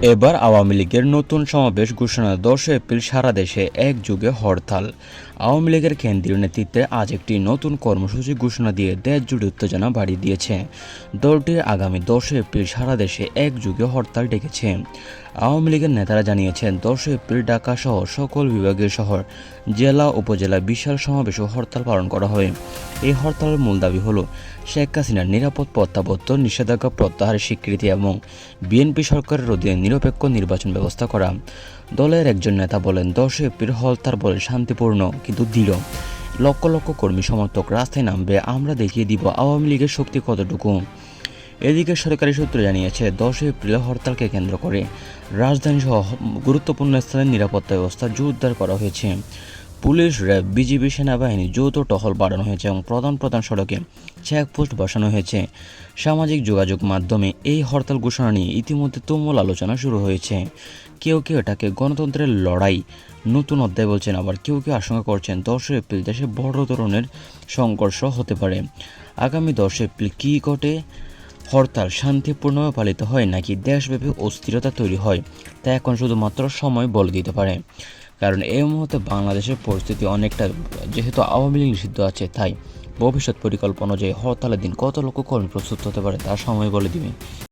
এবার আওয়ামী লীগের নতুন সমাবেশ ঘোষণা ১০ এপ্রিল সারা দেশে একযোগে হরতাল। আওয়ামী লীগের কেন্দ্রীয় নেতৃত্বে আজ একটি নতুন কর্মসূচি ঘোষণা দিয়ে দেশ জুড়ে উত্তেজনা বাড়িয়ে দিয়েছে। দলটি আগামী ১০ এপ্রিল সারা দেশে একযোগে হরতাল ডেকেছে। আওয়ামী লীগের নেতারা জানিয়েছেন ১০ এপ্রিল ঢাকা সহ সকল বিভাগীয় শহর, জেলা উপজেলা বিশাল সমাবেশ ও হরতাল পালন করা হবে। এই হরতালের মূল দাবি হল শেখ হাসিনার নিরাপদ প্রত্যাবর্তন, নিষেধাজ্ঞা প্রত্যাহারের স্বীকৃতি এবং বিএনপি সরকারের অধীনে নিরপেক্ষ নির্বাচন ব্যবস্থা করা। দলের একজন নেতা বলেন, ১০ এপ্রিল হরতাল বলে শান্তিপূর্ণ কিন্তু দৃঢ়। লক্ষ লক্ষ কর্মী সমর্থক রাস্তায় নামবে, আমরা দেখিয়ে দিব আওয়ামী লীগের শক্তি কতটুকু। এদিকে সরকারি সূত্র জানিয়েছে ১০ এপ্রিল হরতালকে কেন্দ্র করে রাজধানী সহ গুরুত্বপূর্ণ স্থানে নিরাপত্তা ব্যবস্থা জোরদার করা হয়েছে। পুলিশ, র্যাব, বিজিবি, সেনাবাহিনী যৌথ টহল বাড়ানো হয়েছে এবং প্রধান প্রধান সড়কে চেকপোস্ট বসানো হয়েছে। সামাজিক যোগাযোগ মাধ্যমে এই হরতাল ঘোষণা নিয়ে ইতিমধ্যে তুমুল আলোচনা শুরু হয়েছে। কেউ কেউ এটাকে গণতন্ত্রের লড়াই নতুন অধ্যায় বলছেন, আবার কেউ কেউ আশঙ্কা করছেন ১০ এপ্রিল দেশে বড় ধরনের সংঘর্ষ হতে পারে। আগামী ১০ এপ্রিল কী ঘটে, হরতাল শান্তিপূর্ণভাবে পালিত হয় নাকি দেশব্যাপী অস্থিরতা তৈরি হয়, তা এখন শুধুমাত্র সময় বলে দিতে পারে। কারণ এই মুহূর্তে বাংলাদেশের পরিস্থিতি অনেকটা, যেহেতু আওয়ামী লীগ নিষিদ্ধ আছে, তাই ভবিষ্যৎ পরিকল্পনা অনুযায়ী হরতালের দিন কত লক্ষ কর্মী প্রস্তুত হতে পারে তা সময় বলে দিবে।